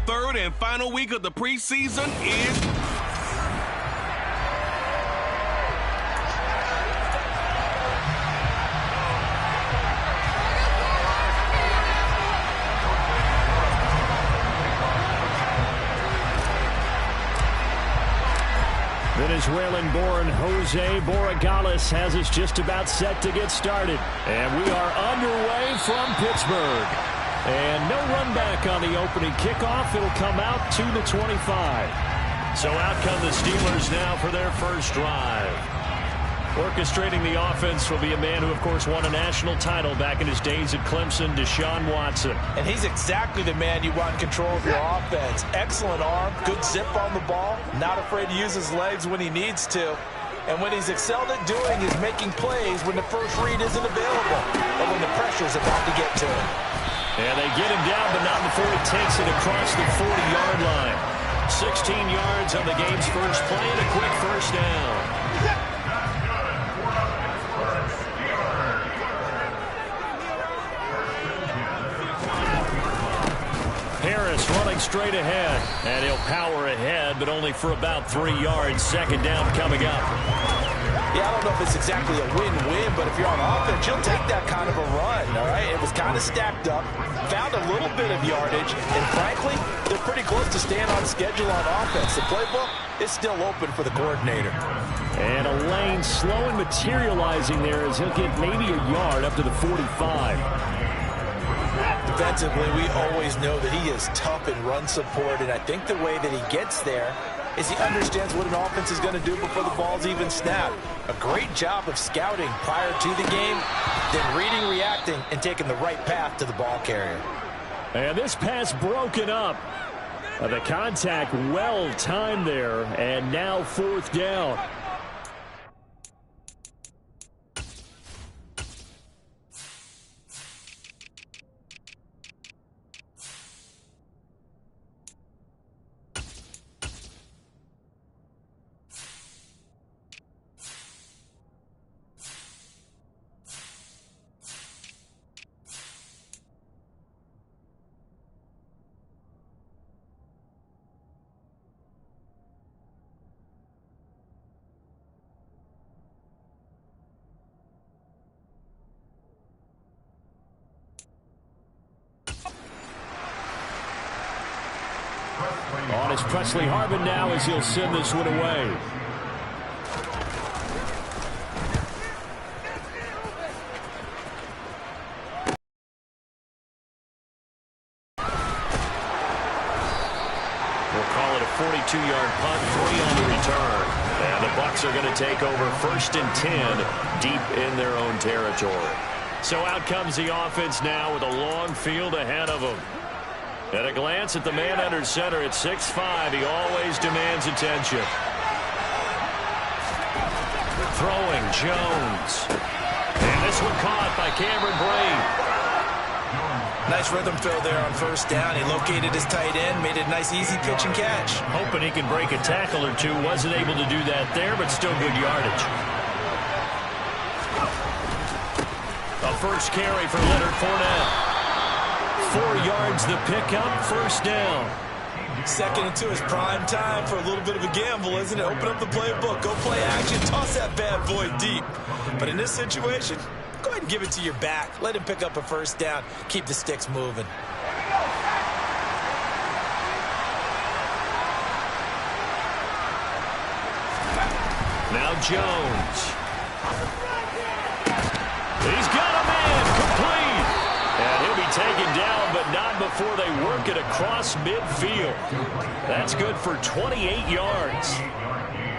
third and final week of the preseason is... Venezuelan-born Jose Borregales has us just about set to get started. And we are underway from Pittsburgh. And no run back on the opening kickoff. It'll come out to the 25. So out come the Steelers now for their first drive. Orchestrating the offense will be a man who, of course, won a national title back in his days at Clemson, Deshaun Watson. And he's exactly the man you want in control of your offense. Excellent arm, good zip on the ball, not afraid to use his legs when he needs to. And what he's excelled at doing is making plays when the first read isn't available or when the pressure's about to get to him. And they get him down, but not before he takes it across the 40-yard line. 16 yards on the game's first play and a quick first down. Harris running straight ahead, and he'll power ahead, but only for about 3 yards. Second down coming up. Yeah, I don't know if it's exactly a win-win, but if you're on offense, you'll take that kind of a run, all right? It was kind of stacked up, found a little bit of yardage, and frankly, they're pretty close to staying on schedule on offense. The playbook is still open for the coordinator. And a lane slow and materializing there as he'll get maybe a yard up to the 45. Defensively, we always know that he is tough in run support, and I think the way that he gets there is he understands what an offense is going to do before the ball's even snapped. A great job of scouting prior to the game, then reading, reacting, and taking the right path to the ball carrier. And this pass broken up. The contact well timed there, and now fourth down. On is Presley Harvin now as he'll send this one away. We'll call it a 42-yard punt, 3 on the return. And the Bucs are going to take over first and 10 deep in their own territory. So out comes the offense now with a long field ahead of them. At a glance at the man under center at 6'5", he always demands attention. Throwing, Jones. And this one caught by Cameron Brate. Nice rhythm throw there on first down. He located his tight end, made it a nice easy pitch and catch. Hoping he can break a tackle or two. Wasn't able to do that there, but still good yardage. A first carry for Leonard Fournette. 4 yards the pickup, first down. Second and 2 is prime time for a little bit of a gamble, isn't it? Open up the playbook, go play action, toss that bad boy deep. But in this situation, go ahead and give it to your back. Let him pick up a first down. Keep the sticks moving. Now Jones. He's got a man complete. And he'll be taken down, but not before they work it across midfield. That's good for 28 yards.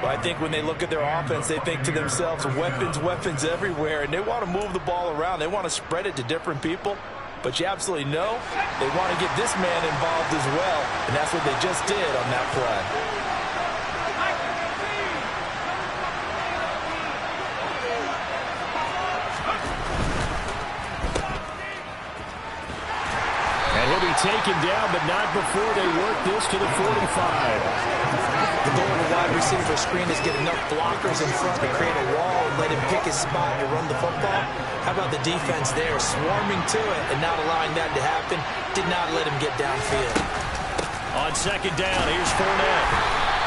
Well, I think when they look at their offense, they think to themselves, weapons, weapons everywhere, and they want to move the ball around. They want to spread it to different people. But you absolutely know they want to get this man involved as well, and that's what they just did on that play. Taken down, but not before they work this to the 45. The goal of a wide receiver screen is get enough blockers in front to create a wall and let him pick his spot to run the football. How about the defense there, swarming to it and not allowing that to happen? Did not let him get downfield. On second down, here's Fournette.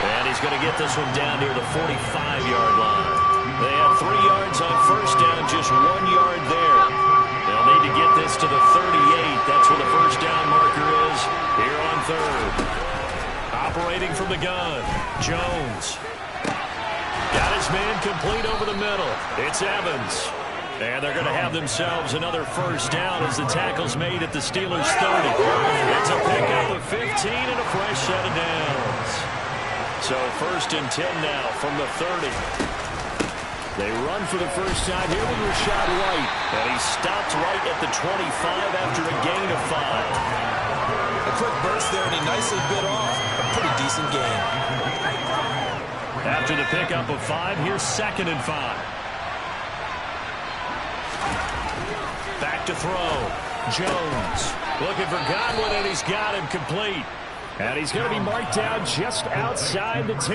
And he's going to get this one down near the 45-yard line. They have 3 yards on first down, just 1 yard there. They'll need to get this to the 38. That's where the first down marker is here on third. Operating from the gun, Jones. Got his man complete over the middle. It's Evans. And they're going to have themselves another first down as the tackle's made at the Steelers' 30. It's a pickup of 15 and a fresh set of downs. So first and 10 now from the 30. They run for the first time here with Rashad White. And he stopped right at the 25 after a gain of 5. A quick burst there, and he nicely bit off a pretty decent gain. After the pickup of 5, here's second and 5. Back to throw. Jones looking for Godwin, and he's got him complete. And he's going to be marked down just outside the 10.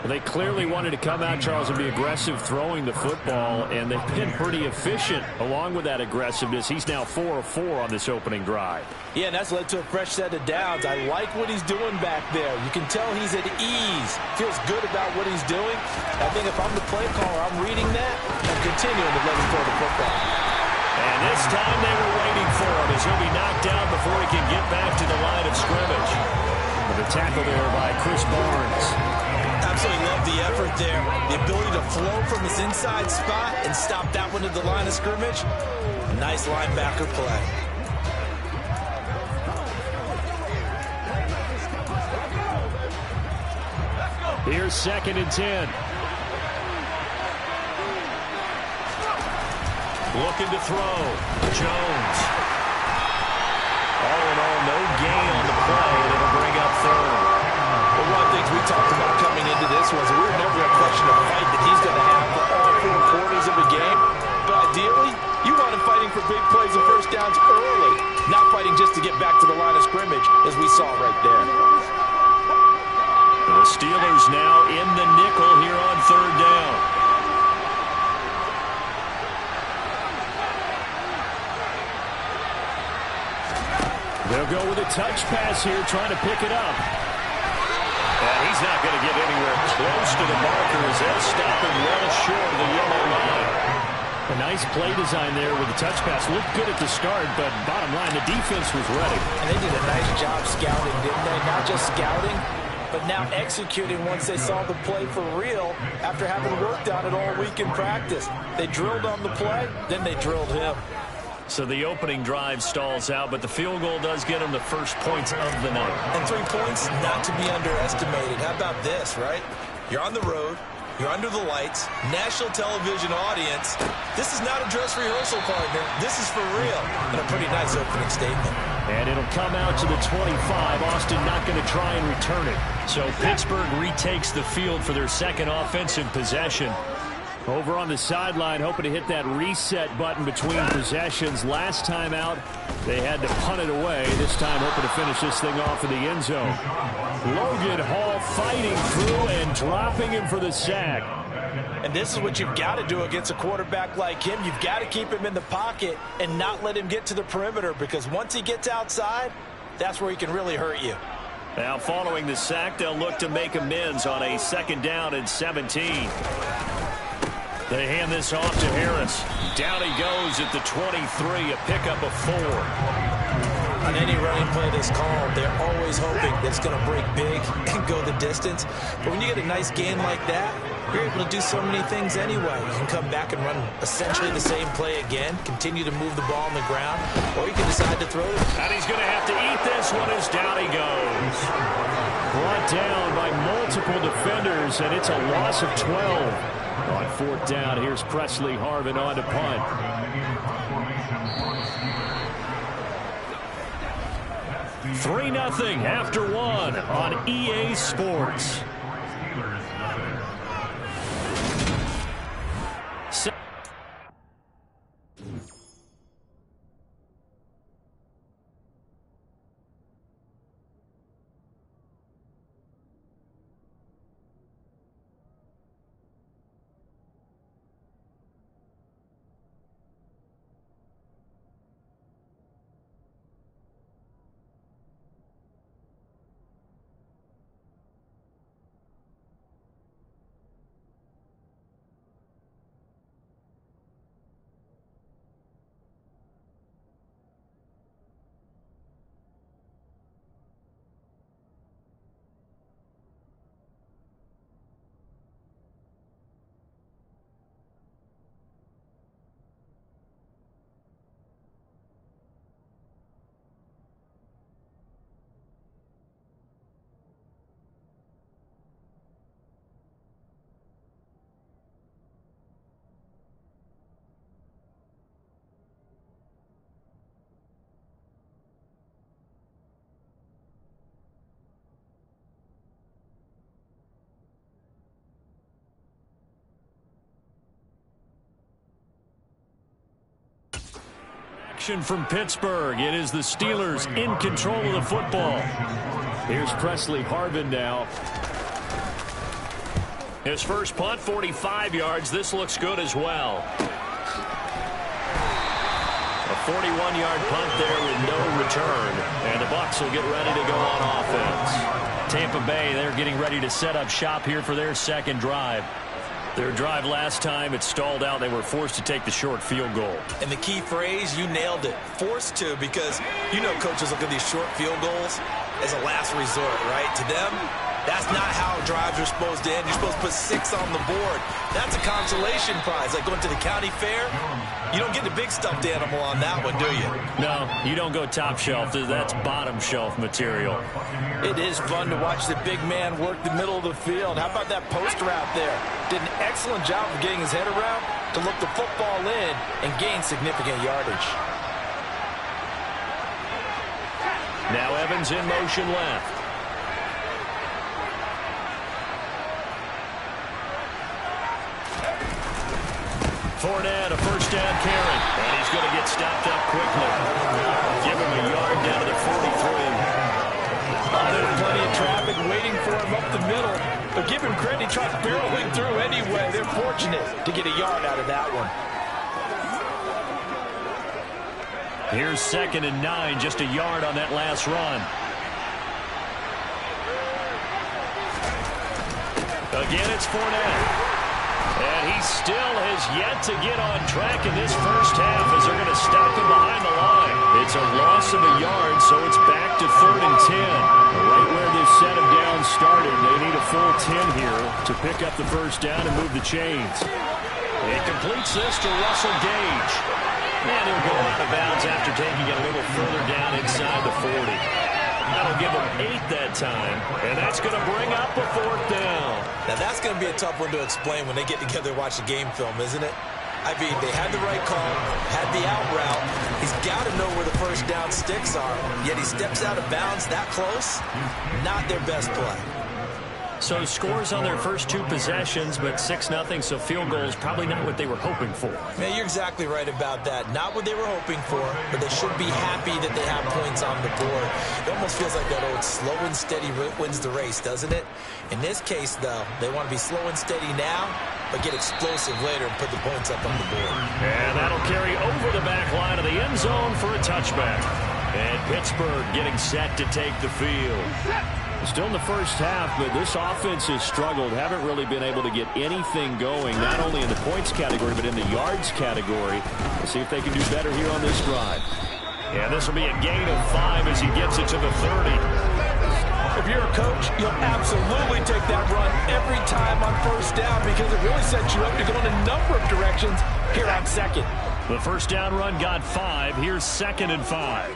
Well, they clearly wanted to come out, Charles, and be aggressive throwing the football, and they've been pretty efficient along with that aggressiveness. He's now 4 of 4 on this opening drive. Yeah, and that's led to a fresh set of downs. I like what he's doing back there. You can tell he's at ease. Feels good about what he's doing. I think if I'm the play caller, I'm reading that and continuing to let him throw the football. And this time they were waiting for him as he'll be knocked down before he can get back to the line of scrimmage. And the tackle there by Chris Barnes. Absolutely love the effort there. The ability to flow from his inside spot and stop that one at the line of scrimmage. Nice linebacker play. Here's second and 10. Looking to throw. Jones. All in all, no gain on the play, and it'll bring up third. Well, one of the things we talked about coming into this was we were never going to question a fight that he's going to have for all 4 quarters of the game. But ideally, you want him fighting for big plays and first downs early, not fighting just to get back to the line of scrimmage, as we saw right there. The Steelers now in the nickel here on third down. They'll go with a touch pass here, trying to pick it up. And he's not going to get anywhere close to the markers. They'll stop him well short of the yellow line. A nice play design there with the touch pass. Looked good at the start, but bottom line, the defense was ready. And they did a nice job scouting, didn't they? Not just scouting, but now executing once they saw the play for real after having worked on it all week in practice. They drilled on the play, then they drilled him. So the opening drive stalls out, but the field goal does get them the first points of the night. And 3 points, not to be underestimated. How about this, right? You're on the road. You're under the lights. National television audience. This is not a dress rehearsal, partner. This is for real. And a pretty nice opening statement. And it'll come out to the 25. Austin not going to try and return it. So Pittsburgh retakes the field for their second offensive possession. Over on the sideline, hoping to hit that reset button between possessions. Last time out, they had to punt it away. This time, hoping to finish this thing off in the end zone. Logan Hall fighting through and dropping him for the sack. And this is what you've got to do against a quarterback like him. You've got to keep him in the pocket and not let him get to the perimeter, because once he gets outside, that's where he can really hurt you. Now, following the sack, they'll look to make amends on a second down and 17. They hand this off to Harris. Down he goes at the 23, a pickup of 4. On any running play that's called, they're always hoping that it's going to break big and go the distance. But when you get a nice gain like that, you're able to do so many things anyway. You can come back and run essentially the same play again, continue to move the ball on the ground, or you can decide to throw it. And he's going to have to eat this one as down he goes. Brought down by multiple defenders, and it's a loss of 12. On fourth down, here's Presley Harvin on to punt. Three 0 after 1 on EA Sports. possession from Pittsburgh. It is the Steelers in control of the football. Here's Presley Harvin now. His first punt, 45 yards. This looks good as well. A 41-yard punt there with no return. And the Bucs will get ready to go on offense. Tampa Bay, they're getting ready to set up shop here for their second drive. Their drive last time, it stalled out. They were forced to take the short field goal. And the key phrase, you nailed it, forced to, because you know coaches look at these short field goals as a last resort, right? To them, that's not how drives are supposed to end. You're supposed to put 6 on the board. That's a consolation prize. Like going to the county fair, you don't get the big stuffed animal on that one, do you? No, you don't go top shelf. That's bottom shelf material. It is fun to watch the big man work the middle of the field. How about that post route there? Did an excellent job of getting his head around to look the football in and gain significant yardage. Now Evans in motion left. Fournette, a first down carry. And he's going to get stopped up quickly. Give him a yard down to the 43. There's plenty of traffic waiting for him up the middle. But give him credit, he tried barreling through anyway. They're fortunate to get a yard out of that one. Here's 2nd and 9, just a yard on that last run. Again, it's Fournette. And he still has yet to get on track in this first half as they're going to stop him behind the line. It's a loss of a yard, so it's back to 3rd and 10. Right where this set of downs started, they need a full 10 here to pick up the first down and move the chains. It completes this to Russell Gage. And he'll go out of bounds after taking it a little further down inside the 40. That'll give them 8 that time, and that's going to bring up a 4th down. Now, that's going to be a tough one to explain when they get together and watch the game film, isn't it? I mean, they had the right call, had the out route. He's got to know where the first down sticks are, yet he steps out of bounds that close. Not their best play. So scores on their first 2 possessions, but 6-0, so field goal is probably not what they were hoping for. Man, you're exactly right about that. Not what they were hoping for, but they should be happy that they have points on the board. It almost feels like that old slow and steady wins the race, doesn't it? In this case, though, they want to be slow and steady now, but get explosive later and put the points up on the board. And that'll carry over the back line of the end zone for a touchback. And Pittsburgh getting set to take the field. Still in the first half, but this offense has struggled. Haven't really been able to get anything going, not only in the points category, but in the yards category. We'll see if they can do better here on this drive. Yeah, this will be a gain of 5 as he gets it to the 30. If you're a coach, you'll absolutely take that run every time on first down because it really sets you up to go in a number of directions here on 2nd. The first down run got 5. Here's 2nd and 5.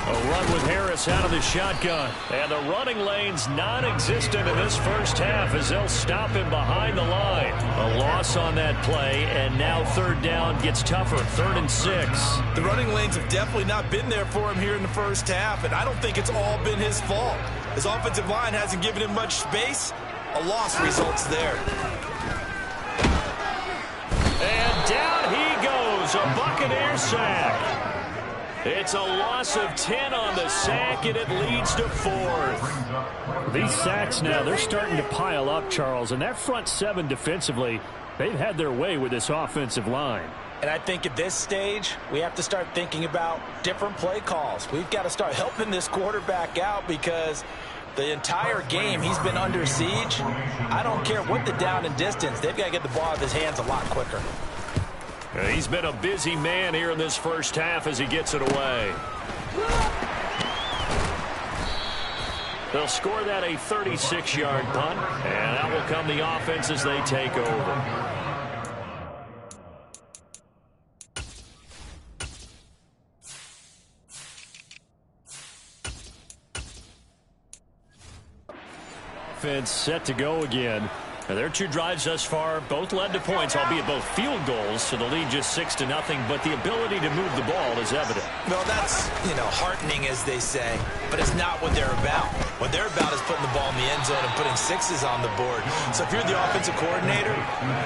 A run with Harris out of the shotgun. And the running lane's non-existent in this first half as they'll stop him behind the line. A loss on that play, and now 3rd down gets tougher. 3rd and 6. The running lanes have definitely not been there for him here in the first half, and I don't think it's all been his fault. His offensive line hasn't given him much space. A loss results there. And down he goes. A Buccaneer sack. It's a loss of 10 on the sack, and it leads to 4th. These sacks now, they're starting to pile up, Charles. And that front 7 defensively, they've had their way with this offensive line. And I think at this stage, we have to start thinking about different play calls. We've got to start helping this quarterback out because the entire game he's been under siege. I don't care what the down and distance. They've got to get the ball out of his hands a lot quicker. He's been a busy man here in this first half as he gets it away. They'll score that a 36-yard punt, and out will come the offense as they take over. Offense set to go again. Their two drives thus far both led to points, albeit both field goals, so the lead just 6-0, but the ability to move the ball is evident. Well, that's, heartening, as they say, but it's not what they're about. What they're about is putting the ball in the end zone and putting sixes on the board. So if you're the offensive coordinator,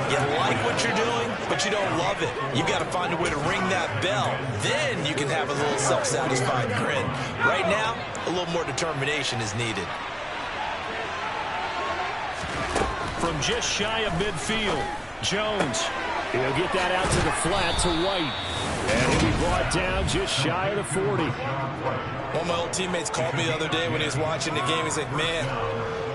you like what you're doing, but you don't love it. You've got to find a way to ring that bell. Then you can have a little self-satisfied grin. Right now, a little more determination is needed. From just shy of midfield, Jones. He'll get that out to the flat to White. And he'll be brought down just shy of the 40. One of my old teammates called me the other day when he was watching the game. He's like, man,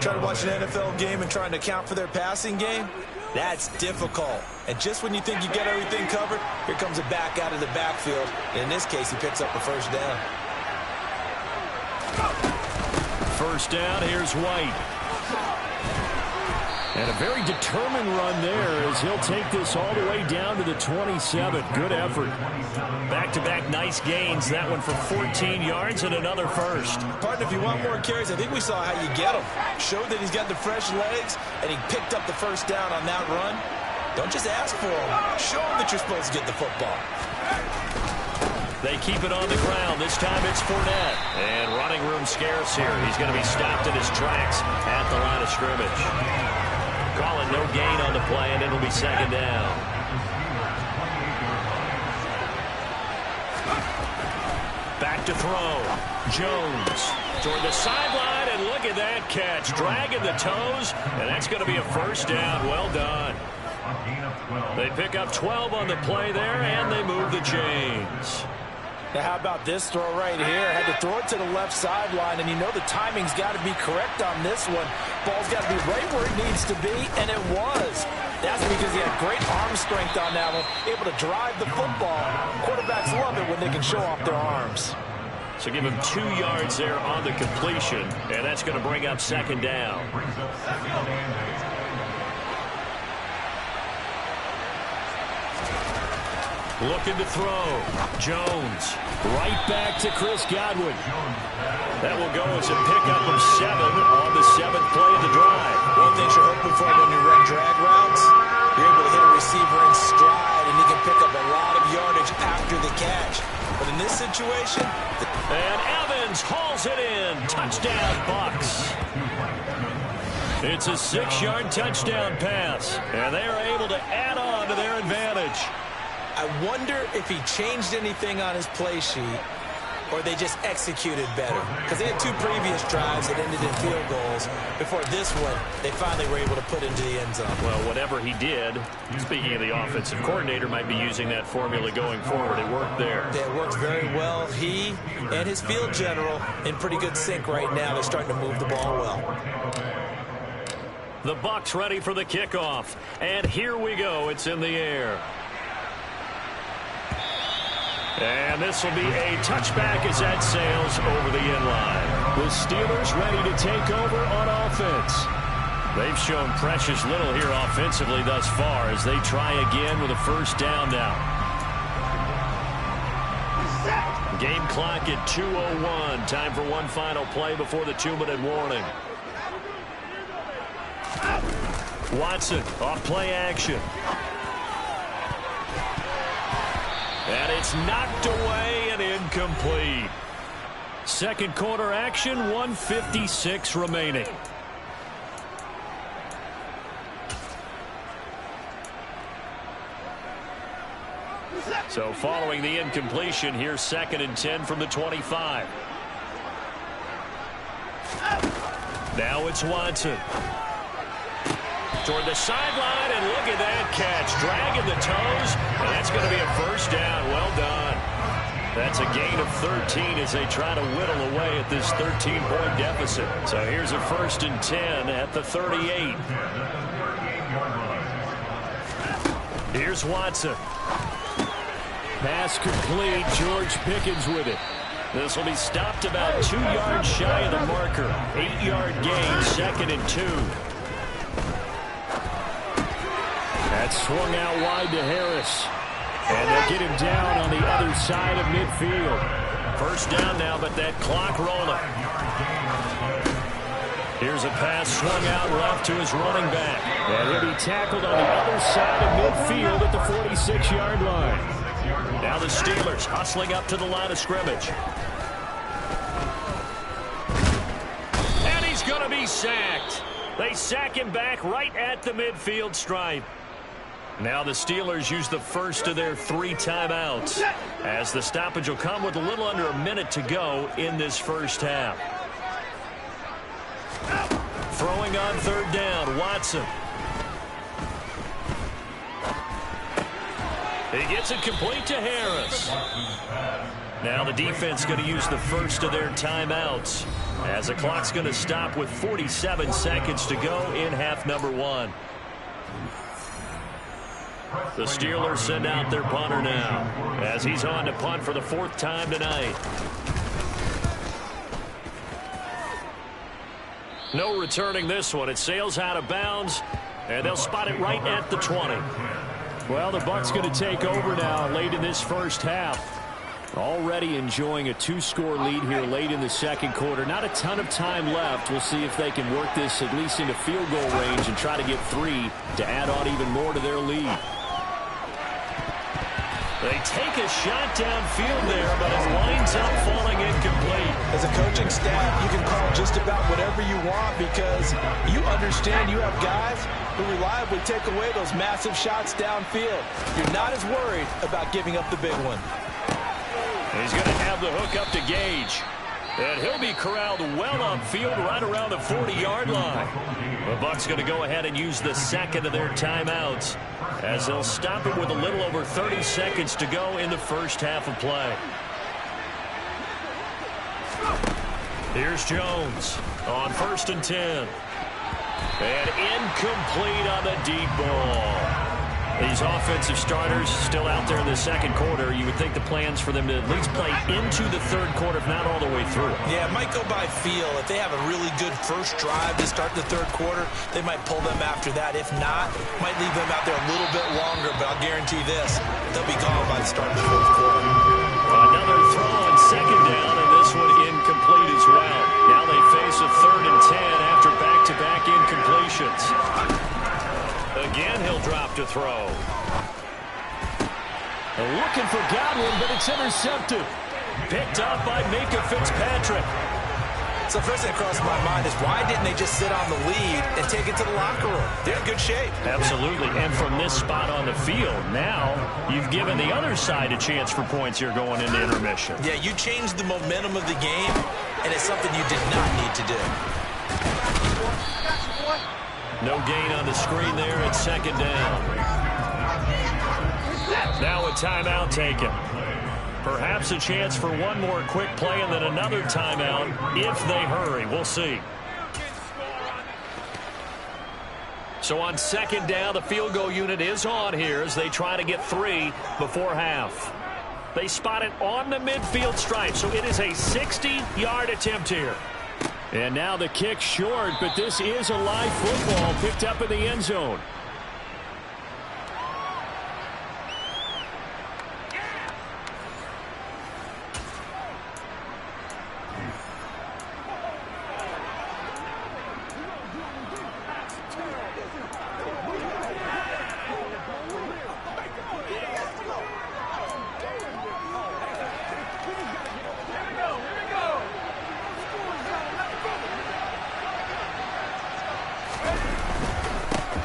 trying to watch an NFL game and trying to account for their passing game? That's difficult. And just when you think you get everything covered, here comes a back out of the backfield. And in this case, he picks up the first down. First down, here's White. And a very determined run there as he'll take this all the way down to the 27. Good effort. Back-to-back nice gains. That one for 14 yards and another first. Partner, if you want more carries, I think we saw how you get them. Showed that he's got the fresh legs, and he picked up the first down on that run. Don't just ask for them. Show them that you're supposed to get the football. They keep it on the ground. This time it's Fournette. And running room scarce here. He's going to be stopped in his tracks at the line of scrimmage. Calling no gain on the play, and it'll be second down. Back to throw. Jones toward the sideline, and look at that catch. Dragging the toes, and that's going to be a first down. Well done. They pick up 12 on the play there, and they move the chains. Now, how about this throw right here? Had to throw it to the left sideline, and you know the timing's got to be correct on this one. Ball's got to be right where it needs to be, and it was. That's because he had great arm strength on that one, able to drive the football. Quarterbacks love it when they can show off their arms. So give him 2 yards there on the completion, and that's going to bring up second down. Looking to throw. Jones. Right back to Chris Godwin. That will go as a pickup of 7 on the 7th play of the drive. One thing you're hoping for when you run drag routes, you're able to hit a receiver in stride, and he can pick up a lot of yardage after the catch. But in this situation... And Evans hauls it in. Touchdown, Bucs. It's a 6-yard touchdown pass, and they are able to add on to their advantage. I wonder if he changed anything on his play sheet or they just executed better. Because they had 2 previous drives that ended in field goals. Before this one, they finally were able to put into the end zone. Well, whatever he did, speaking of the offensive coordinator, might be using that formula going forward. It worked there. Yeah, it worked very well. He and his field general in pretty good sync right now. They're starting to move the ball well. The Bucs ready for the kickoff. And here we go. It's in the air. And this will be a touchback as that sails over the inline. The Steelers ready to take over on offense. They've shown precious little here offensively thus far as they try again with a first down now. Game clock at 2:01. Time for one final play before the 2-minute warning. Watson off play action. And it's knocked away and incomplete. Second quarter action, 1:56 remaining. So following the incompletion, here's 2nd and 10 from the 25. Now it's Watson. Toward the sideline, and look at that catch. Dragging the toes, and that's going to be a first down. Well done. That's a gain of 13 as they try to whittle away at this 13-point deficit. So here's a 1st and 10 at the 38. Here's Watson. Pass complete. George Pickens with it. This will be stopped about 2 yards shy of the marker. 8-yard gain, 2nd and 2. That swung out wide to Harris. And they'll get him down on the other side of midfield. First down now, but that clock rolling. Here's a pass swung out left to his running back. And he'll be tackled on the other side of midfield at the 46-yard line. Now the Steelers hustling up to the line of scrimmage. And he's going to be sacked. They sack him back right at the midfield stripe. Now the Steelers use the first of their 3 timeouts, as the stoppage will come with a little under a minute to go in this first half. Throwing on 3rd down, Watson. He gets it complete to Harris. Now the defense going to use the first of their timeouts, as the clock's going to stop with 47 seconds to go in half number 1. The Steelers send out their punter now, as he's on to punt for the 4th time tonight. No returning this one. It sails out of bounds, and they'll spot it right at the 20. Well, the Bucs going to take over now late in this first half. Already enjoying a 2-score lead here late in the second quarter. Not a ton of time left. We'll see if they can work this at least into field goal range and try to get 3 to add on even more to their lead. They take a shot downfield there, but it winds up falling incomplete. As a coaching staff, you can call just about whatever you want because you understand you have guys who reliably take away those massive shots downfield. You're not as worried about giving up the big one. He's going to have the hook up to Gage. And he'll be corralled well upfield right around the 40-yard line. The Bucs going to go ahead and use the second of their timeouts, as they'll stop it with a little over 30 seconds to go in the first half of play. Here's Jones on 1st and 10. And incomplete on the deep ball. These offensive starters still out there in the second quarter. You would think the plans for them to at least play into the third quarter, if not all the way through. Yeah, it might go by feel. If they have a really good first drive to start the third quarter, they might pull them after that. If not, might leave them out there a little bit longer, but I'll guarantee this, they'll be gone by the start of the fourth quarter. Another throw on 2nd down, and this one incomplete as well. Now they face a 3rd and 10 after back-to-back incompletions. Again, he'll drop to throw. Looking for Godwin, but it's intercepted. Picked up by Minkah Fitzpatrick. So first thing that crosses my mind is why didn't they just sit on the lead and take it to the locker room? They're in good shape. Absolutely, and from this spot on the field, now you've given the other side a chance for points here going into intermission. Yeah, you changed the momentum of the game, and it's something you did not need to do. No gain on the screen there at 2nd down. Now a timeout taken. Perhaps a chance for one more quick play and then another timeout if they hurry. We'll see. So on 2nd down, the field goal unit is on here as they try to get 3 before half. They spot it on the midfield stripe, so it is a 60-yard attempt here. And now the kick short, but this is a live football picked up in the end zone.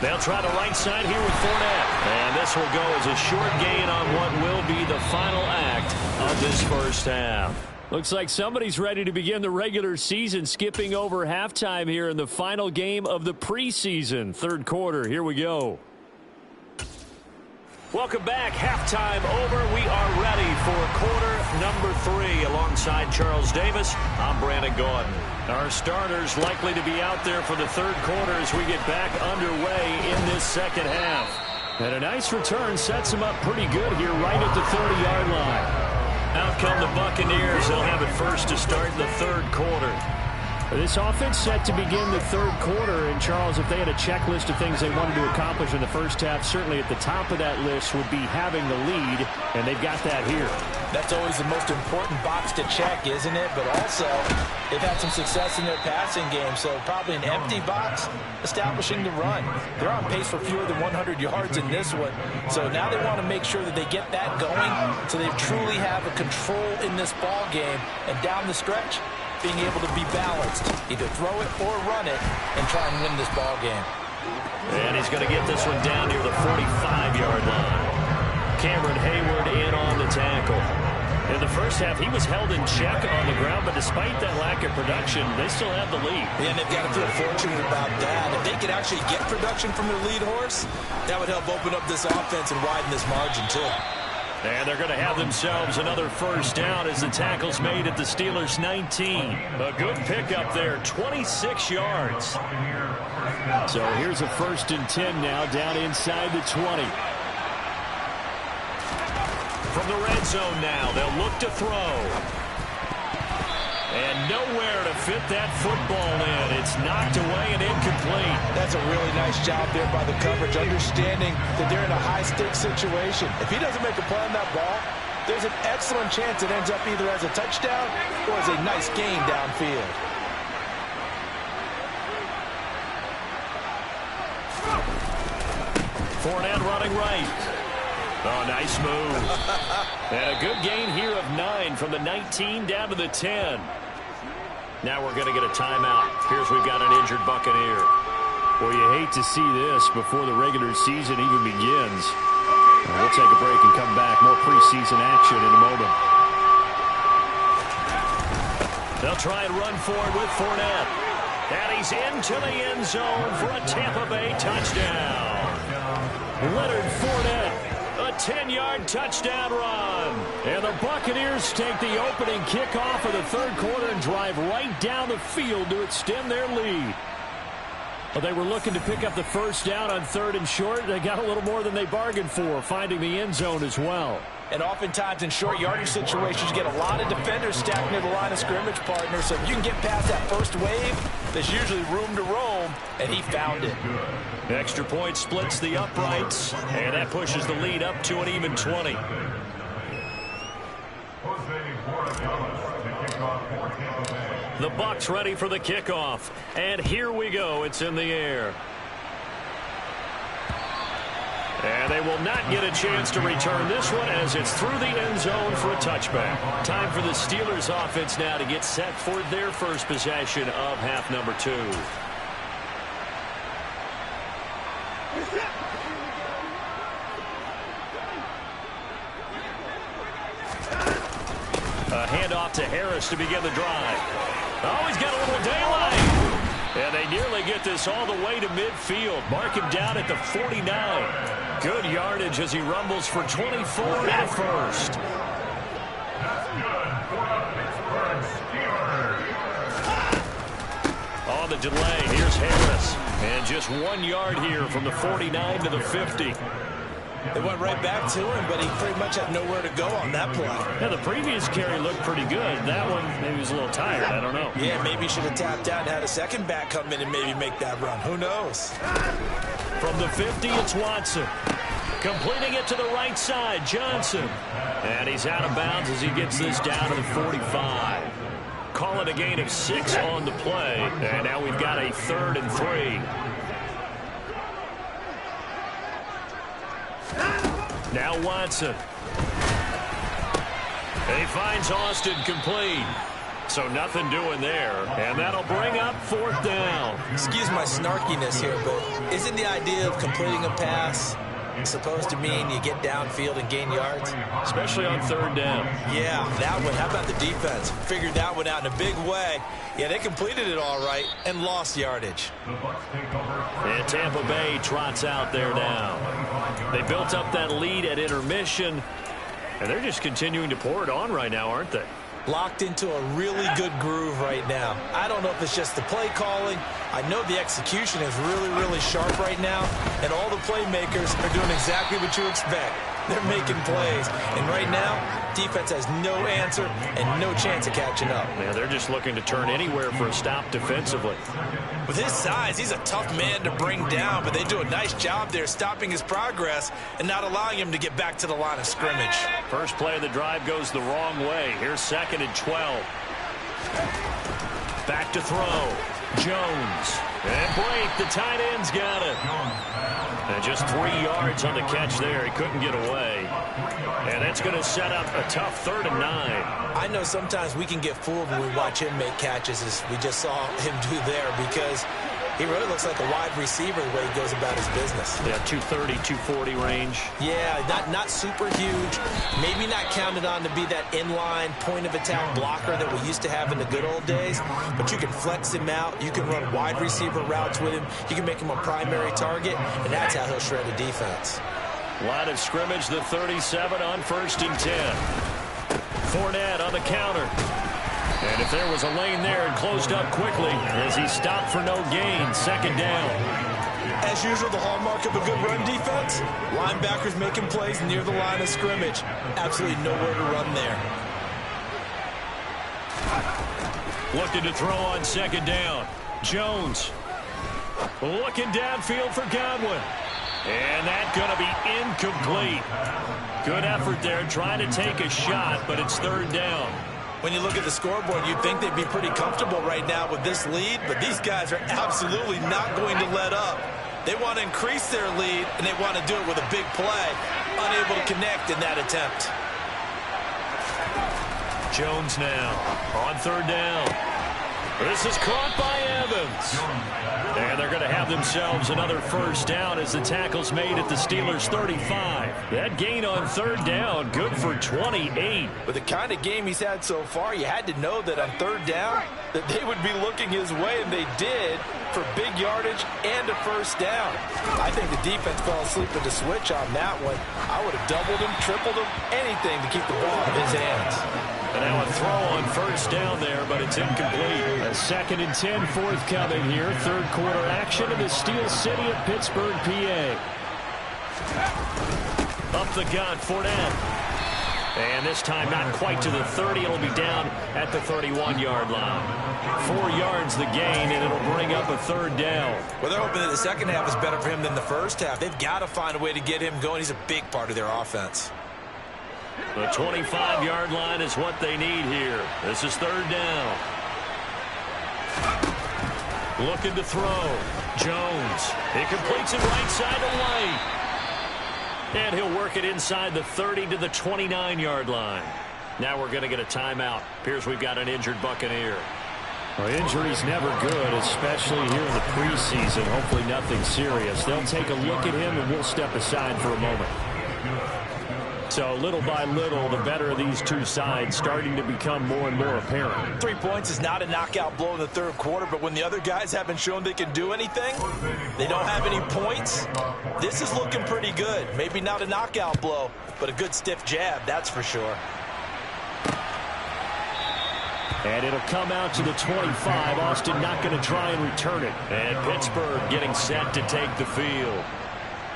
They'll try the right side here with Fournette. And this will go as a short gain on what will be the final act of this first half. Looks like somebody's ready to begin the regular season, skipping over halftime here in the final game of the preseason. Third quarter, here we go. Welcome back. Halftime over. We are ready for quarter number 3. Alongside Charles Davis, I'm Brandon Gordon. Our starters likely to be out there for the third quarter as we get back underway in this second half. And a nice return sets them up pretty good here right at the 30-yard line. Out come the Buccaneers. They'll have it first to start the third quarter. This offense set to begin the third quarter. And, Charles, if they had a checklist of things they wanted to accomplish in the first half, certainly at the top of that list would be having the lead, and they've got that here. That's always the most important box to check, isn't it? But also, they've had some success in their passing game, so probably an empty box establishing the run. They're on pace for fewer than 100 yards in this one, so now they want to make sure that they get that going so they truly have a control in this ball game, and down the stretch, being able to be balanced, either throw it or run it, and try and win this ball game. And he's going to get this one down near the 45-yard line. Cameron Hayward in on the tackle. In the first half, he was held in check on the ground, but despite that lack of production, they still have the lead. And they've got to feel fortunate about that. If they could actually get production from their lead horse, that would help open up this offense and widen this margin, too. And they're going to have themselves another first down as the tackle's made at the Steelers' 19. A good pickup there, 26 yards. So here's a 1st and 10 now, down inside the 20. From the red zone now, they'll look to throw. And nowhere to fit that football in. It's knocked away and incomplete. That's a really nice job there by the coverage, understanding that they're in a high-stakes situation. If he doesn't make a play on that ball, there's an excellent chance it ends up either as a touchdown or as a nice gain downfield. Fournette running right. Oh, nice move. And a good gain here of 9 from the 19 down to the 10. Now we're going to get a timeout. Here's we've got an injured Buccaneer. Well, you hate to see this before the regular season even begins. We'll take a break and come back. More preseason action in a moment. They'll try and run forward with Fournette. And he's into the end zone for a Tampa Bay touchdown. Leonard Fournette. A 10-yard touchdown run. And the Buccaneers take the opening kickoff of the third quarter and drive right down the field to extend their lead. Well, they were looking to pick up the first down on 3rd and short. They got a little more than they bargained for, finding the end zone as well. And oftentimes in short yardage situations, you get a lot of defenders stacked near the line of scrimmage, partner. So if you can get past that first wave, there's usually room to roam, and he found it. Extra point splits the uprights, and that pushes the lead up to an even 20. The Bucs ready for the kickoff, and here we go. It's in the air. And they will not get a chance to return this one as it's through the end zone for a touchback. Time for the Steelers offense now to get set for their first possession of half number 2. A handoff to Harris to begin the drive. Oh, he's got a little daylight. And they nearly get this all the way to midfield. Mark him down at the 49. Good yardage as he rumbles for 24 and a first. On the delay, here's Harris. And just 1 yard here from the 49 to the 50. They went right back to him, but he pretty much had nowhere to go on that play. Yeah, the previous carry looked pretty good. That one, maybe he was a little tired. I don't know. Yeah, maybe he should have tapped out and had a second back come in and maybe make that run. Who knows? From the 50, it's Watson. Completing it to the right side, Johnson. And he's out of bounds as he gets this down to the 45. Call it a gain of 6 on the play. And now we've got a 3rd and 3. Now Watson. And he finds Austin complete. So nothing doing there. And that'll bring up 4th down. Excuse my snarkiness here, but isn't the idea of completing a pass supposed to mean you get downfield and gain yards? Especially on 3rd down. Yeah, that one. How about the defense? Figured that one out in a big way. Yeah, they completed it all right and lost yardage. And Tampa Bay trots out there now. They built up that lead at intermission, and they're just continuing to pour it on right now, aren't they? Locked into a really good groove right now. I don't know if it's just the play calling. I know the execution is really, really sharp right now, and all the playmakers are doing exactly what you expect. They're making plays. And right now, defense has no answer and no chance of catching up. Yeah, they're just looking to turn anywhere for a stop defensively. With his size, he's a tough man to bring down, but they do a nice job there stopping his progress and not allowing him to get back to the line of scrimmage. First play of the drive goes the wrong way. Here's 2nd and 12. Back to throw. Jones. And Blake, the tight end's got it. And just 3 yards on the catch there. He couldn't get away. And that's going to set up a tough 3rd and 9. I know sometimes we can get fooled when we watch him make catches, as we just saw him do there, because he really looks like a wide receiver the way he goes about his business. Yeah, 230, 240 range. Yeah, not super huge. Maybe not counted on to be that inline point-of-attack blocker that we used to have in the good old days. But you can flex him out. You can run wide receiver routes with him. You can make him a primary target, and that's how he'll shred a defense. Line of scrimmage, the 37 on 1st and 10. Fournette on the counter. And if there was a lane there, it closed up quickly as he stopped for no gain. 2nd down. As usual, the hallmark of a good run defense, linebackers making plays near the line of scrimmage. Absolutely nowhere to run there. Looking to throw on 2nd down. Jones looking downfield for Godwin. And that's going to be incomplete. Good effort there trying to take a shot, but it's 3rd down. When you look at the scoreboard, you'd think they'd be pretty comfortable right now with this lead, but these guys are absolutely not going to let up. They want to increase their lead, and they want to do it with a big play. Unable to connect in that attempt. Jones now on 3rd down. This is caught by Evans. And they're going to have themselves another 1st down as the tackle's made at the Steelers' 35. That gain on 3rd down, good for 28. With the kind of game he's had so far, you had to know that on 3rd down that they would be looking his way, and they did, for big yardage and a 1st down. I think the defense fell asleep with the switch on that one. I would have doubled him, tripled him, anything to keep the ball in his hands. And now a throw on 1st down there, but it's incomplete. A 2nd and 10 forthcoming here. 3rd quarter action in the Steel City of Pittsburgh, PA. Up the gut, Fournette. And this time not quite to the 30. It'll be down at the 31-yard line. 4 yards the gain, and it'll bring up a 3rd down. Well, they're hoping that the second half is better for him than the first half. They've got to find a way to get him going. He's a big part of their offense. The 25-yard line is what they need here. This is 3rd down. Looking to throw. Jones. He completes it right side to Light. And he'll work it inside the 30 to the 29-yard line. Now we're going to get a timeout. Appears we've got an injured Buccaneer. Well, injury's never good, especially here in the preseason. Hopefully nothing serious. They'll take a look at him, and we'll step aside for a moment. So little by little, the better of these two sides starting to become more and more apparent. 3 points is not a knockout blow in the third quarter, but when the other guys haven't shown they can do anything, they don't have any points, this is looking pretty good. Maybe not a knockout blow, but a good stiff jab, that's for sure. And it'll come out to the 25. Austin not going to try and return it. And Pittsburgh getting set to take the field.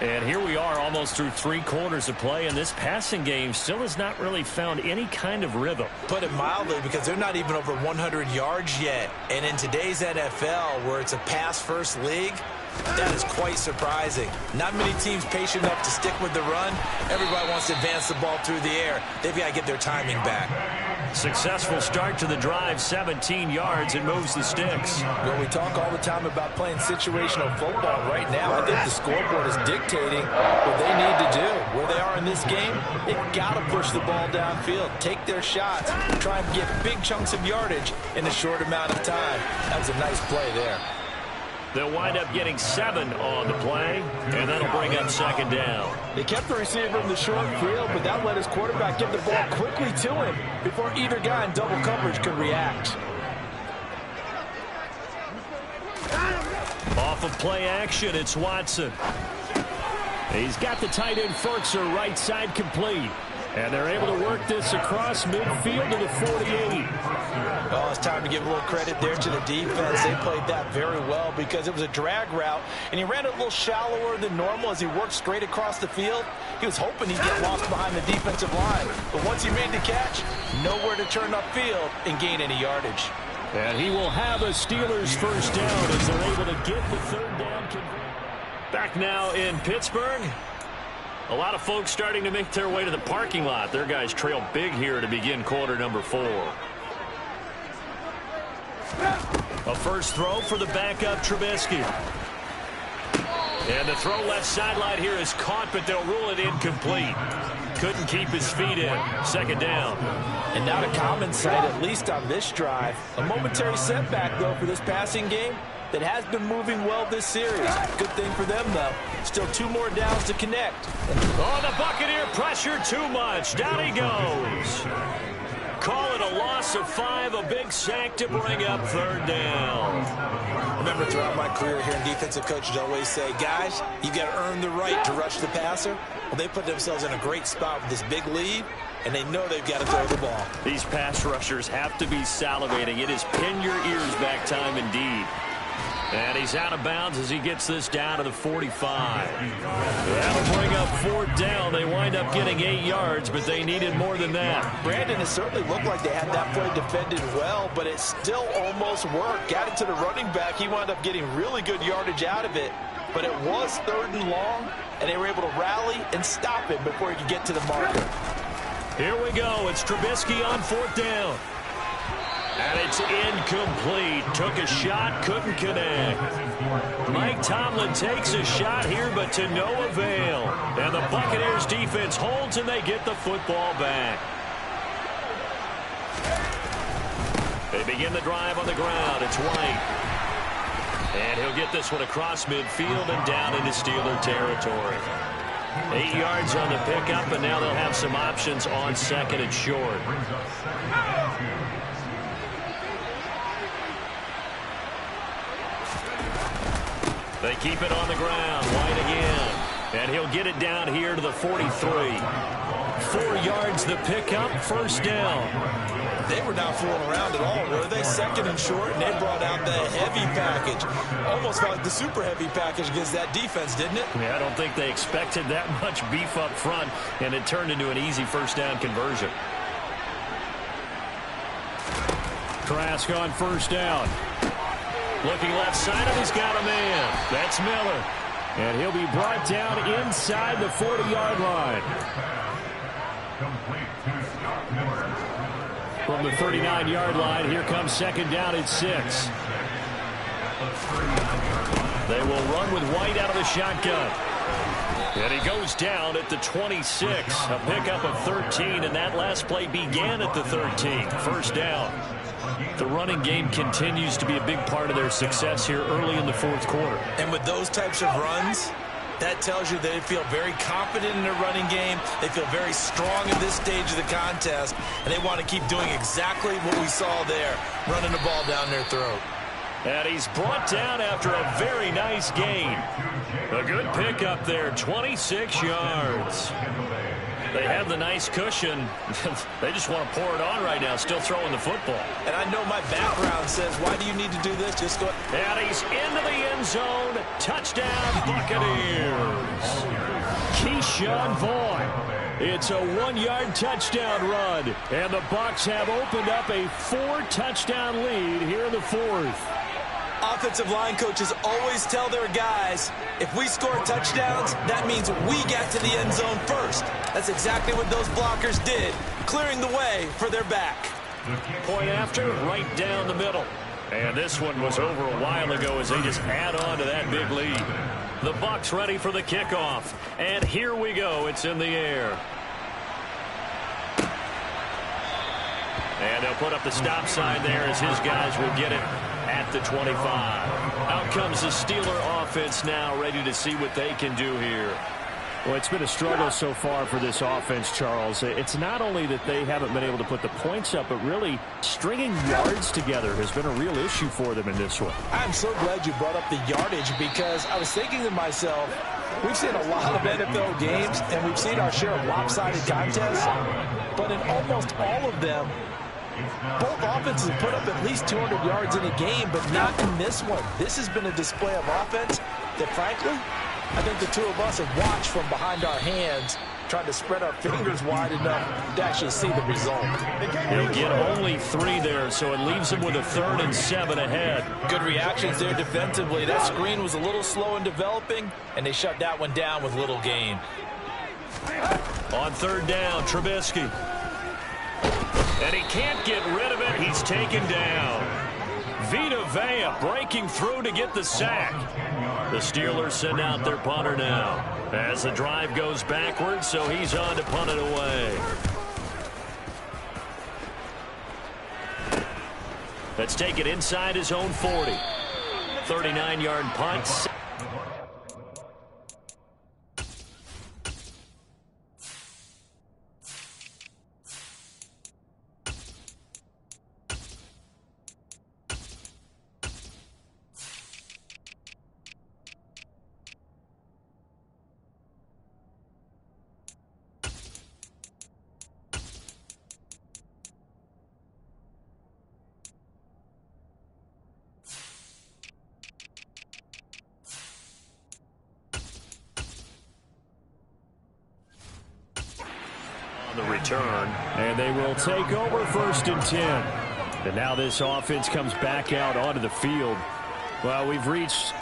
And here we are almost through 3 quarters of play, and this passing game still has not really found any kind of rhythm. Put it mildly, because they're not even over 100 yards yet. And in today's NFL, where it's a pass-first league, that is quite surprising. Not many teams patient enough to stick with the run. Everybody wants to advance the ball through the air. They've got to get their timing back. Successful start to the drive, 17 yards, and moves the sticks. Well, we talk all the time about playing situational football. Right now, I think the scoreboard is dictating what they need to do. Where they are in this game, they've got to push the ball downfield, take their shots, try and get big chunks of yardage in a short amount of time. That was a nice play there. They'll wind up getting 7 on the play, and that'll bring up 2nd down. They kept the receiver in the short field, but that let his quarterback get the ball quickly to him before either guy in double coverage could react. Off of play action, it's Watson. He's got the tight end Ferkser right side complete. And they're able to work this across midfield to the 48. Oh, it's time to give a little credit there to the defense. They played that very well because it was a drag route, and he ran it a little shallower than normal as he worked straight across the field. He was hoping he'd get lost behind the defensive line, but once he made the catch, nowhere to turn upfield and gain any yardage. And he will have a Steelers first down as they're able to get the third down. Back now in Pittsburgh. A lot of folks starting to make their way to the parking lot. Their guys trail big here to begin quarter number 4. A first throw for the backup Trubisky. And the throw left sideline here is caught, but they'll rule it incomplete. Couldn't keep his feet in. Second down. And not a common sight, at least on this drive. A momentary setback, though, for this passing game that has been moving well this series. Good thing for them, though. Still 2 more downs to connect. Oh, the Buccaneer pressure too much. Down he goes. Call it a loss of 5, a big sack to bring up third down. Remember, throughout my career here in defensive coaches always say, guys, you've got to earn the right to rush the passer. Well, they put themselves in a great spot with this big lead, and they know they've got to throw the ball. These pass rushers have to be salivating. It is pin your ears back time indeed. And he's out of bounds as he gets this down to the 45. That'll bring up fourth down. They wind up getting 8 yards, but they needed more than that. Brandon, it certainly looked like they had that play defended well, but it still almost worked. Got it to the running back. He wound up getting really good yardage out of it, but it was 3rd and long, and they were able to rally and stop him before he could get to the marker. Here we go. It's Trubisky on 4th down. And it's incomplete. Took a shot, couldn't connect. Mike Tomlin takes a shot here, but to no avail. And the Buccaneers defense holds, and they get the football back. They begin the drive on the ground. It's White. And he'll get this one across midfield and down into Steeler territory. 8 yards on the pickup, and now they'll have some options on 2nd and short. They keep it on the ground. White again. And he'll get it down here to the 43. 4 yards the pickup. First down. They were not fooling around at all, were they? 2nd and short, and they brought out the heavy package. Almost felt like the super heavy package against that defense, didn't it? Yeah, I don't think they expected that much beef up front, and it turned into an easy first down conversion. Trask on first down. Looking left side, and he's got a man. That's Miller. And he'll be brought down inside the 40-yard line. From the 39-yard line, here comes 2nd down at 6. They will run with White out of the shotgun. And he goes down at the 26. A pickup of 13, and that last play began at the 13. First down. The running game continues to be a big part of their success here early in the 4th quarter. And with those types of runs, that tells you they feel very confident in their running game. They feel very strong in this stage of the contest, and they want to keep doing exactly what we saw there, running the ball down their throat. And he's brought down after a very nice gain. A good pickup there, 26 yards. They have the nice cushion. They just want to pour it on right now, still throwing the football. And I know my background says, why do you need to do this? Just go. And he's into the end zone. Touchdown, Buccaneers. Keyshawn Vaughn. It's a 1-yard touchdown run. And the Bucs have opened up a 4-touchdown lead here in the 4th. Offensive line coaches always tell their guys, if we score touchdowns, that means we get to the end zone first. That's exactly what those blockers did, clearing the way for their back. Point after, right down the middle. And this one was over a while ago as they just add on to that big lead. The Bucs ready for the kickoff. And here we go. It's in the air. And they'll put up the stop sign there as his guys will get it at the 25. Out comes the Steeler offense now, ready to see what they can do here. Well, it's been a struggle so far for this offense, Charles. It's not only that they haven't been able to put the points up, but really stringing yards together has been a real issue for them in this one. I'm so glad you brought up the yardage because I was thinking to myself, we've seen a lot of NFL games, and we've seen our share of lopsided contests, but in almost all of them, both offenses put up at least 200 yards in a game, but not in this one. This has been a display of offense that, frankly, I think the two of us have watched from behind our hands, trying to spread our fingers wide enough to actually see the result. He'll get only 3 there, so it leaves him with a 3rd and 7 ahead. Good reactions there defensively. That screen was a little slow in developing, and they shut that one down with little gain. On 3rd down, Trubisky. And he can't get rid of it. He's taken down. Vita Vea breaking through to get the sack. The Steelers send out their punter now as the drive goes backwards, so he's on to punt it away. Let's take it inside his own 40. 39-yard punt. The return, and they will take over 1st and 10. And now this offense comes back out onto the field. Well, we've reached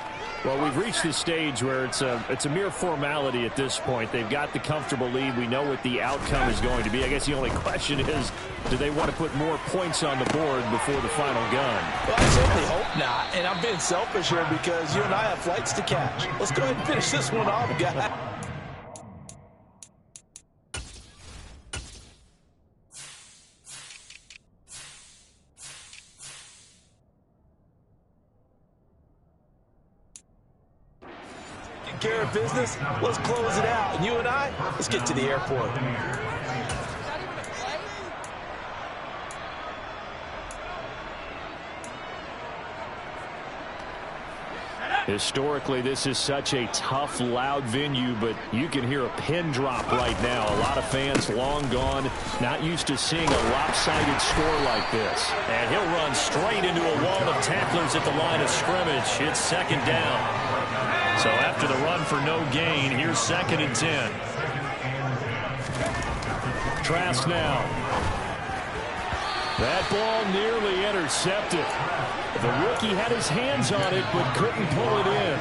the stage where it's a mere formality at this point. They've got the comfortable lead. We know what the outcome is going to be. I guess the only question is, do they want to put more points on the board before the final gun? Well, I certainly hope not. And I'm being selfish here because you and I have flights to catch. Let's go ahead and finish this one off, guys. Care of business, let's close it out. And you and I, let's get to the airport. Historically, this is such a tough, loud venue, but you can hear a pin drop right now. A lot of fans long gone, not used to seeing a lopsided score like this. And he'll run straight into a wall of tacklers at the line of scrimmage. It's 2nd down. So after the run for no gain, here's 2nd and 10. Trask now. That ball nearly intercepted. The rookie had his hands on it, but couldn't pull it in.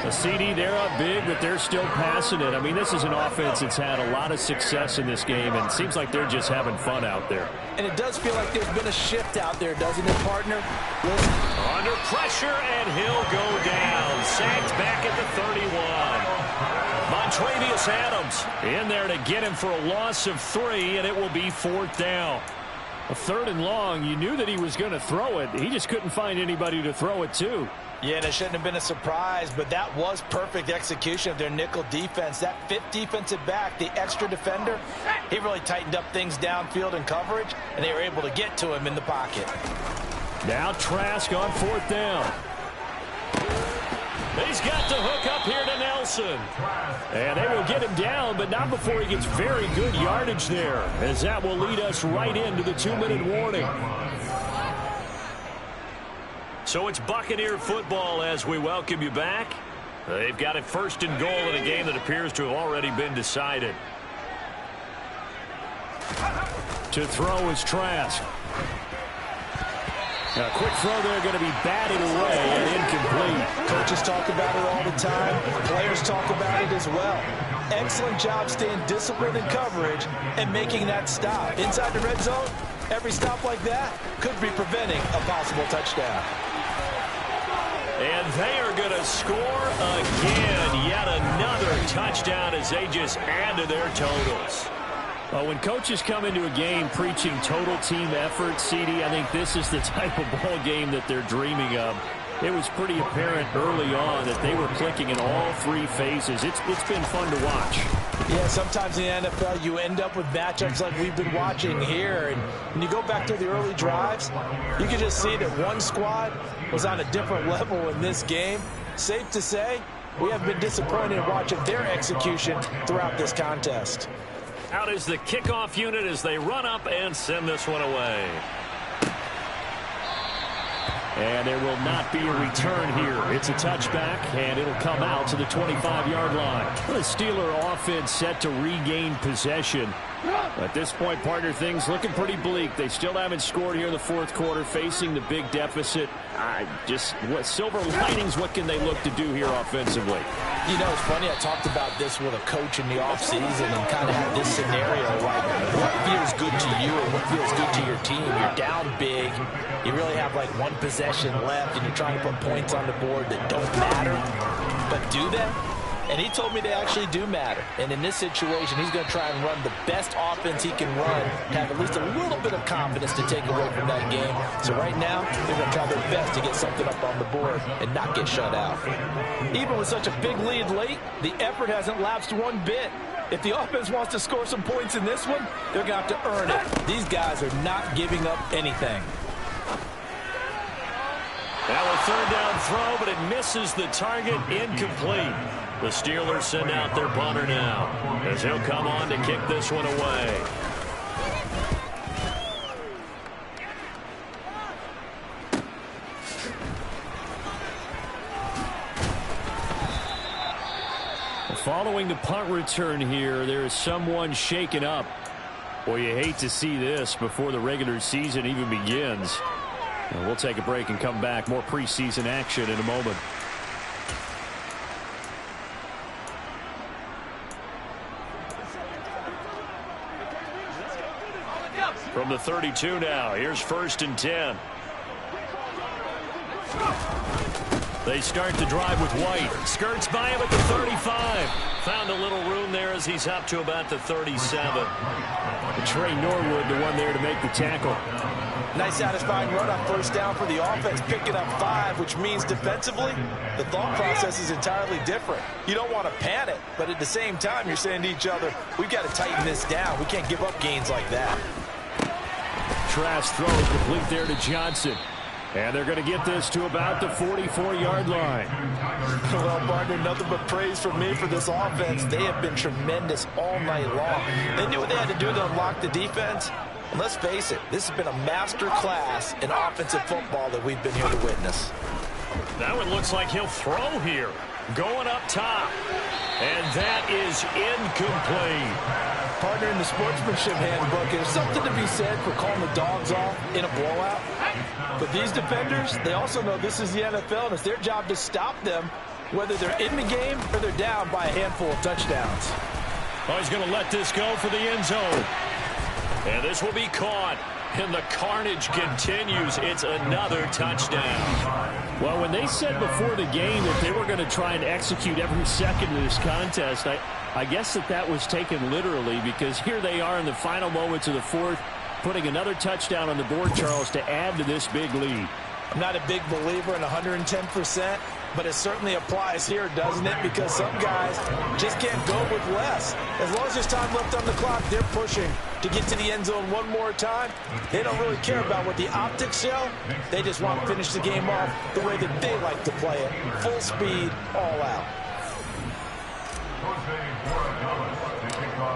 A CD, they're up big, but they're still passing it. I mean, this is an offense that's had a lot of success in this game, and it seems like they're just having fun out there. And it does feel like there's been a shift out there, doesn't it, partner? Listen. Under pressure, and he'll go down. Sacked back at the 31. Montravius Adams in there to get him for a loss of 3, and it will be 4th down. A 3rd and long, you knew that he was going to throw it. He just couldn't find anybody to throw it to. Yeah, and it shouldn't have been a surprise, but that was perfect execution of their nickel defense. That 5th defensive back, the extra defender, he really tightened up things downfield in coverage, and they were able to get to him in the pocket. Now Trask on 4th down. He's got the hook up here to Nelson. And they will get him down, but not before he gets very good yardage there, as that will lead us right into the 2-minute warning. So it's Buccaneer football as we welcome you back. They've got it 1st and goal in a game that appears to have already been decided. To throw is Trask. A quick throw there, going to be batted away and incomplete. Coaches talk about it all the time. Players talk about it as well. Excellent job staying disciplined in coverage and making that stop. Inside the red zone, every stop like that could be preventing a possible touchdown. And they are going to score again. Yet another touchdown as they just add to their totals. Well, when coaches come into a game preaching total team effort, CD, I think this is the type of ball game that they're dreaming of. It was pretty apparent early on that they were clicking in all three phases. It's been fun to watch. Yeah, sometimes in the NFL you end up with matchups like we've been watching here. And when you go back to the early drives, you can just see that one squad was on a different level in this game. Safe to say, we have been disappointed in watching their execution throughout this contest. Out is the kickoff unit as they run up and send this one away. And there will not be a return here. It's a touchback, and it'll come out to the 25-yard line. The Steeler offense set to regain possession. At this point, partner, things looking pretty bleak. They still haven't scored here in the fourth quarter, facing the big deficit. What silver linings, what can they look to do here offensively? You know, it's funny, I talked about this with a coach in the offseason and kind of had this scenario like what feels good to you and what feels good to your team. You're down big. You really have like one possession left and you're trying to put points on the board that don't matter. But do they? And he told me they actually do matter. And in this situation, he's going to try and run the best offense he can run to have at least a little bit of confidence to take away from that game. So right now, they're going to try their best to get something up on the board and not get shut out. Even with such a big lead late, the effort hasn't lapsed one bit. If the offense wants to score some points in this one, they're going to have to earn it. These guys are not giving up anything. Now a third down throw, but it misses the target, incomplete. The Steelers send out their punter now as he'll come on to kick this one away. Following the punt return here, there is someone shaken up. Boy, you hate to see this before the regular season even begins. We'll take a break and come back. More preseason action in a moment. From the 32 now, here's 1st and 10. They start the drive with White. Skirts by him at the 35. Found a little room there as he's up to about the 37. Trey Norwood, the one there to make the tackle. Nice satisfying run on first down for the offense, picking up 5, which means defensively, the thought process is entirely different. You don't want to panic, but at the same time, you're saying to each other, we've got to tighten this down. We can't give up gains like that. Trask throw complete there to Johnson. And they're going to get this to about the 44-yard line. Well, partner, nothing but praise from me for this offense. They have been tremendous all night long. They knew what they had to do to unlock the defense. And let's face it, this has been a master class in offensive football that we've been here to witness. That one looks like he'll throw here. Going up top. And that is incomplete. Partner, in the sportsmanship handbook, there's something to be said for calling the dogs off in a blowout. But these defenders, they also know this is the NFL, and it's their job to stop them, whether they're in the game or they're down by a handful of touchdowns. Oh, he's going to let this go for the end zone. And this will be caught. And the carnage continues. It's another touchdown. Well, when they said before the game that they were going to try and execute every second of this contest, I guess that was taken literally, because here they are in the final moments of the fourth, putting another touchdown on the board, Charles, to add to this big lead. I'm not a big believer in 110%, but it certainly applies here, doesn't it? Because some guys just can't go with less. As long as there's time left on the clock, they're pushing to get to the end zone one more time. They don't really care about what the optics show. They just want to finish the game off the way that they like to play it. Full speed, all out.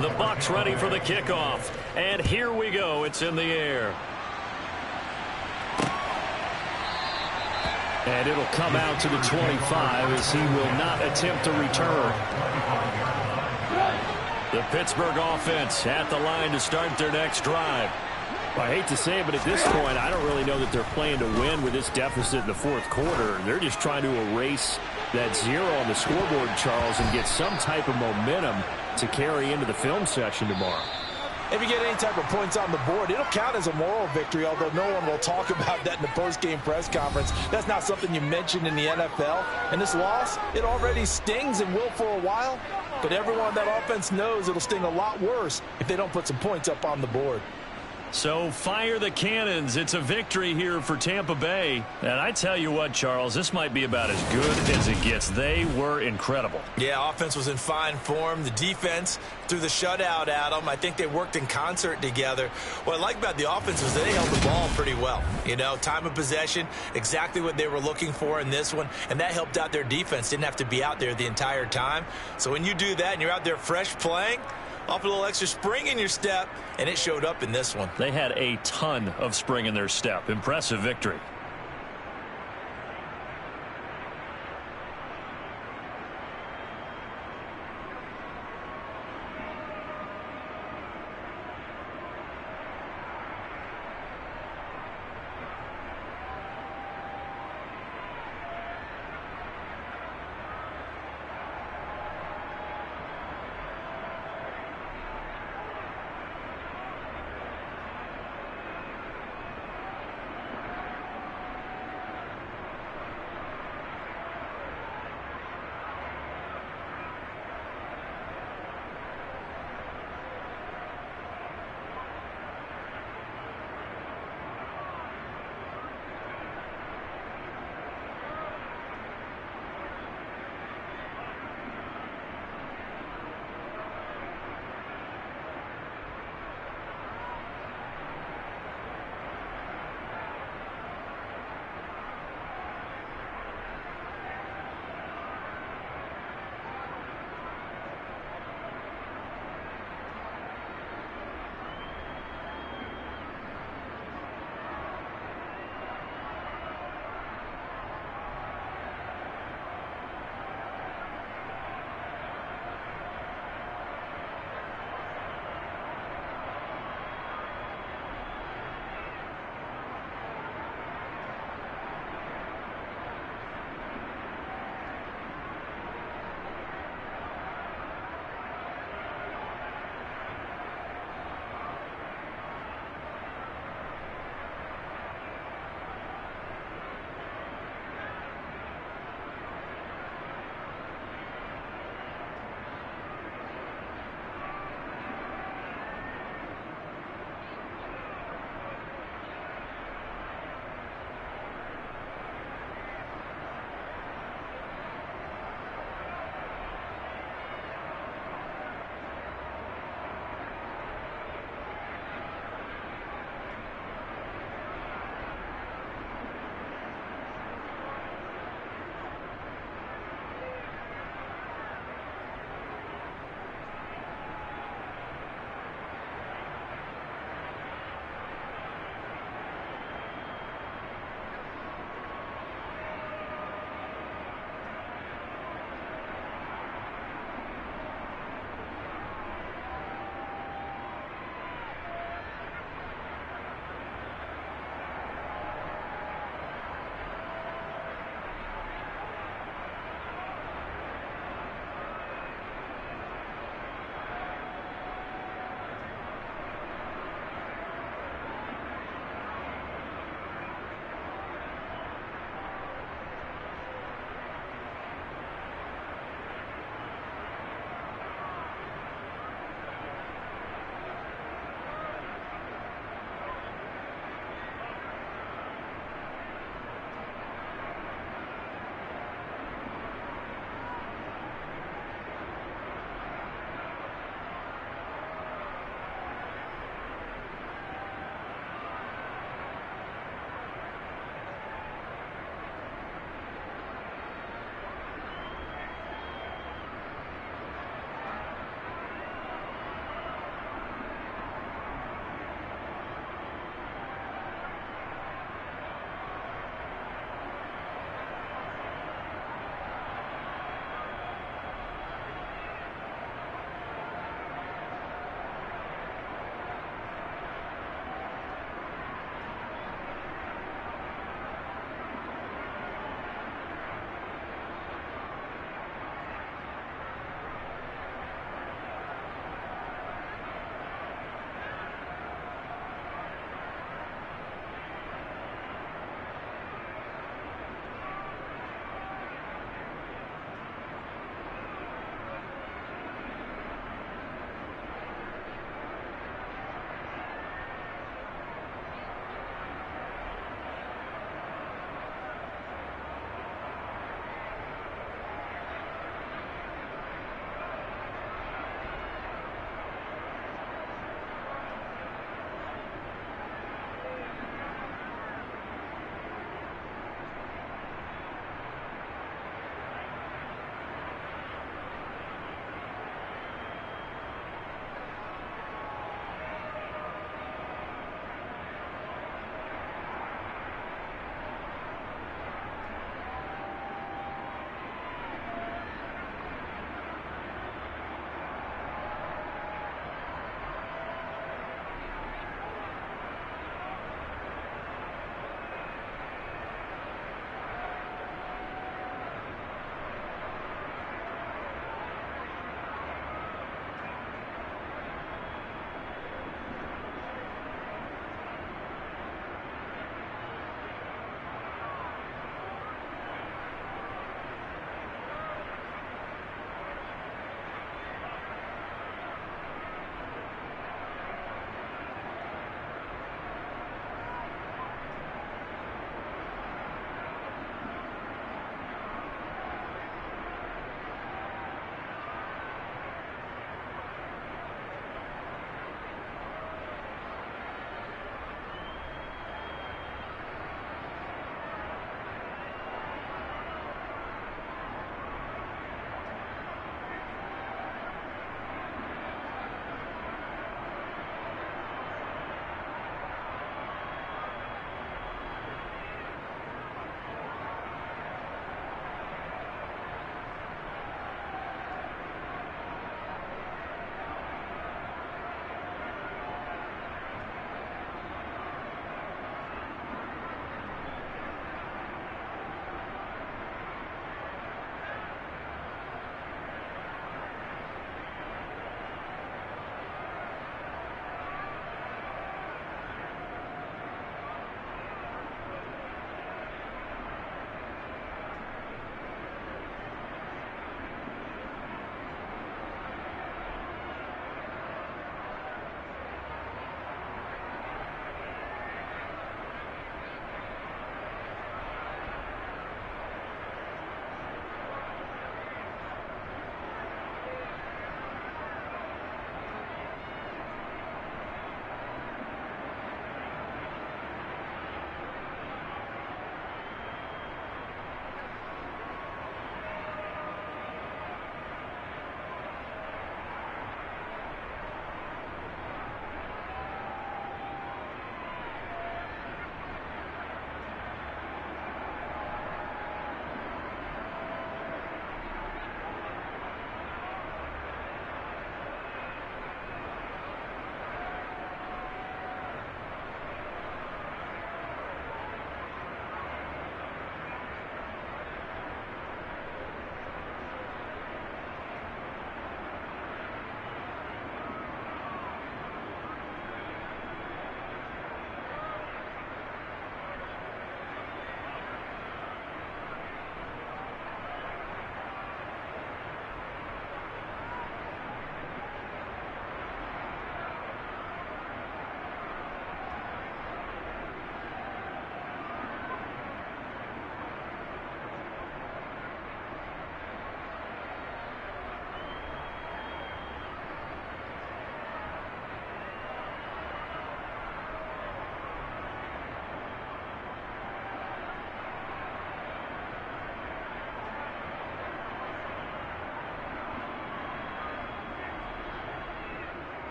The Bucs ready for the kickoff. And here we go. It's in the air. And it'll come out to the 25 as he will not attempt to return. The Pittsburgh offense at the line to start their next drive. Well, I hate to say it, but at this point, I don't really know that they're playing to win with this deficit in the fourth quarter. They're just trying to erase that 0 on the scoreboard, Charles, and get some type of momentum to carry into the film session tomorrow. If you get any type of points on the board, it'll count as a moral victory, although no one will talk about that in the post-game press conference. That's not something you mentioned in the NFL. And this loss, it already stings and will for a while, but everyone on that offense knows it'll sting a lot worse if they don't put some points up on the board. So fire the cannons. It's a victory here for Tampa Bay. And I tell you what, Charles, this might be about as good as it gets. They were incredible. Yeah, offense was in fine form. The defense threw the shutout at them. I think they worked in concert together. What I like about the offense was they held the ball pretty well. You know, time of possession, exactly what they were looking for in this one, and that helped out their defense. Didn't have to be out there the entire time. So when you do that and you're out there fresh playing, off a little extra spring in your step, and it showed up in this one. They had a ton of spring in their step. Impressive victory.